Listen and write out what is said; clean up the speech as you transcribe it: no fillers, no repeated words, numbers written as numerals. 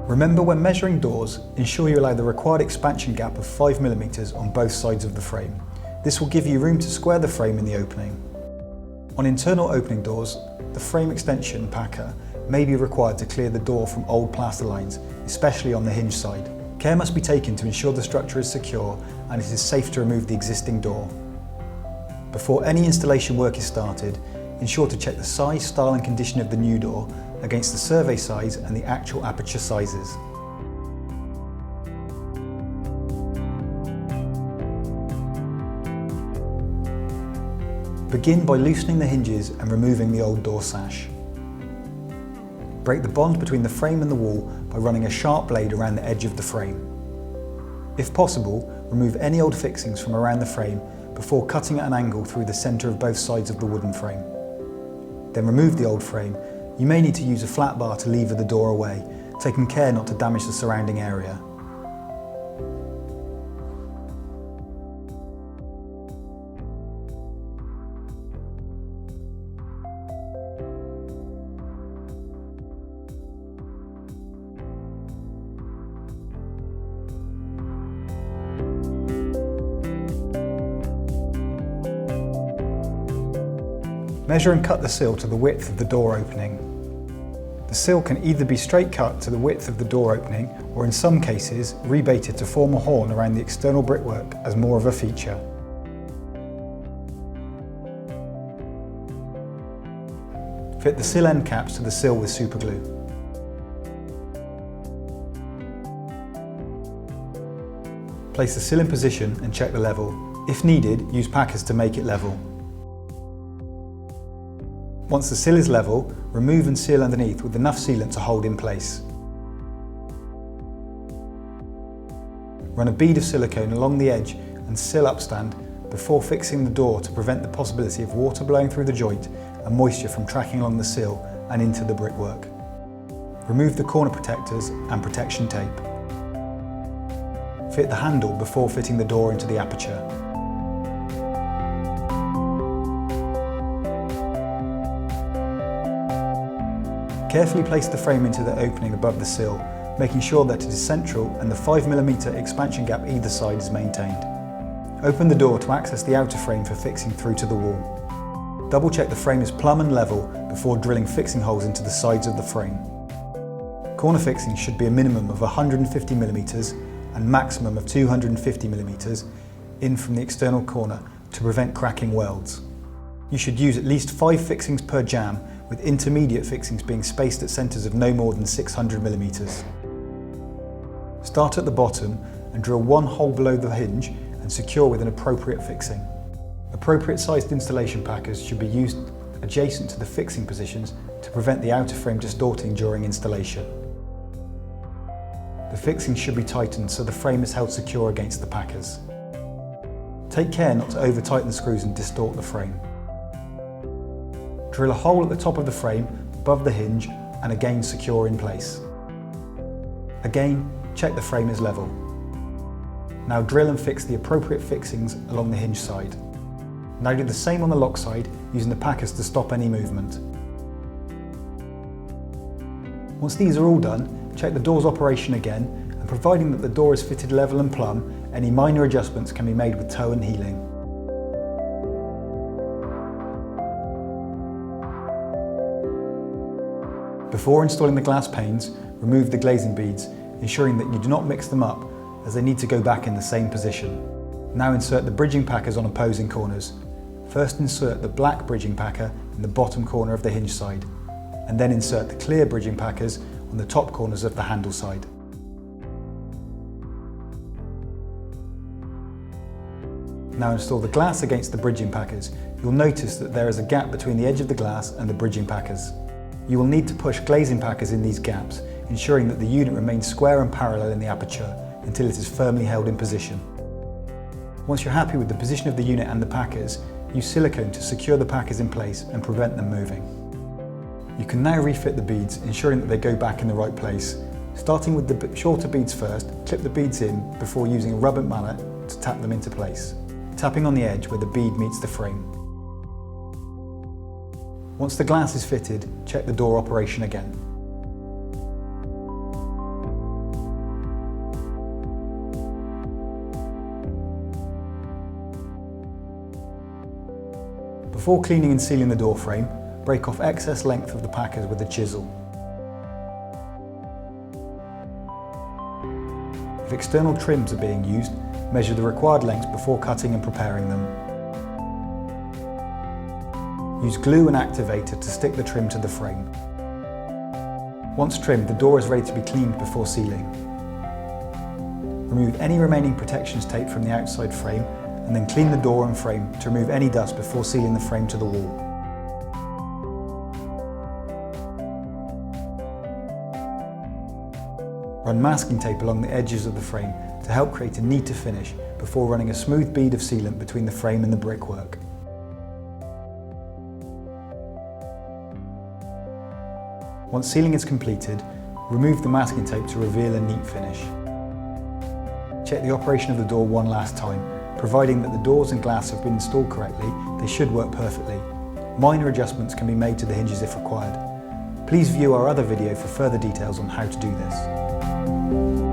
Remember, when measuring doors, ensure you allow the required expansion gap of 5 mm on both sides of the frame. This will give you room to square the frame in the opening. On internal opening doors, the frame extension packer may be required to clear the door from old plaster lines, especially on the hinge side. Care must be taken to ensure the structure is secure and it is safe to remove the existing door. Before any installation work is started, ensure to check the size, style and condition of the new door against the survey size and the actual aperture sizes. Begin by loosening the hinges and removing the old door sash. Break the bond between the frame and the wall by running a sharp blade around the edge of the frame. If possible, remove any old fixings from around the frame before cutting at an angle through the centre of both sides of the wooden frame. Then remove the old frame. You may need to use a flat bar to lever the door away, taking care not to damage the surrounding area. Measure and cut the sill to the width of the door opening. The sill can either be straight cut to the width of the door opening, or in some cases rebaited to form a horn around the external brickwork as more of a feature. Fit the sill end caps to the sill with super glue. Place the sill in position and check the level. If needed, use packers to make it level. Once the sill is level, remove and seal underneath with enough sealant to hold in place. Run a bead of silicone along the edge and sill upstand before fixing the door to prevent the possibility of water blowing through the joint and moisture from tracking along the sill and into the brickwork. Remove the corner protectors and protection tape. Fit the handle before fitting the door into the aperture. Carefully place the frame into the opening above the sill, making sure that it is central and the 5 mm expansion gap either side is maintained. Open the door to access the outer frame for fixing through to the wall. Double check the frame is plumb and level before drilling fixing holes into the sides of the frame. Corner fixings should be a minimum of 150 mm and maximum of 250 mm in from the external corner to prevent cracking welds. You should use at least 5 fixings per jamb, with intermediate fixings being spaced at centres of no more than 600 mm. Start at the bottom and drill one hole below the hinge and secure with an appropriate fixing. Appropriate sized installation packers should be used adjacent to the fixing positions to prevent the outer frame distorting during installation. The fixings should be tightened so the frame is held secure against the packers. Take care not to over tighten the screws and distort the frame. Drill a hole at the top of the frame, above the hinge, and again secure in place. Again, check the frame is level. Now drill and fix the appropriate fixings along the hinge side. Now do the same on the lock side, using the packers to stop any movement. Once these are all done, check the door's operation again, and providing that the door is fitted level and plumb, any minor adjustments can be made with toe and heeling. Before installing the glass panes, remove the glazing beads, ensuring that you do not mix them up, as they need to go back in the same position. Now insert the bridging packers on opposing corners. First insert the black bridging packer in the bottom corner of the hinge side, and then insert the clear bridging packers on the top corners of the handle side. Now install the glass against the bridging packers. You'll notice that there is a gap between the edge of the glass and the bridging packers. You will need to push glazing packers in these gaps, ensuring that the unit remains square and parallel in the aperture until it is firmly held in position. Once you're happy with the position of the unit and the packers, use silicone to secure the packers in place and prevent them moving. You can now refit the beads, ensuring that they go back in the right place. Starting with the shorter beads first, clip the beads in before using a rubber mallet to tap them into place, tapping on the edge where the bead meets the frame. Once the glass is fitted, check the door operation again. Before cleaning and sealing the door frame, break off excess length of the packers with a chisel. If external trims are being used, measure the required lengths before cutting and preparing them. Use glue and activator to stick the trim to the frame. Once trimmed, the door is ready to be cleaned before sealing. Remove any remaining protections tape from the outside frame and then clean the door and frame to remove any dust before sealing the frame to the wall. Run masking tape along the edges of the frame to help create a neater finish before running a smooth bead of sealant between the frame and the brickwork. Once sealing is completed, remove the masking tape to reveal a neat finish. Check the operation of the door one last time. Providing that the doors and glass have been installed correctly, they should work perfectly. Minor adjustments can be made to the hinges if required. Please view our other video for further details on how to do this.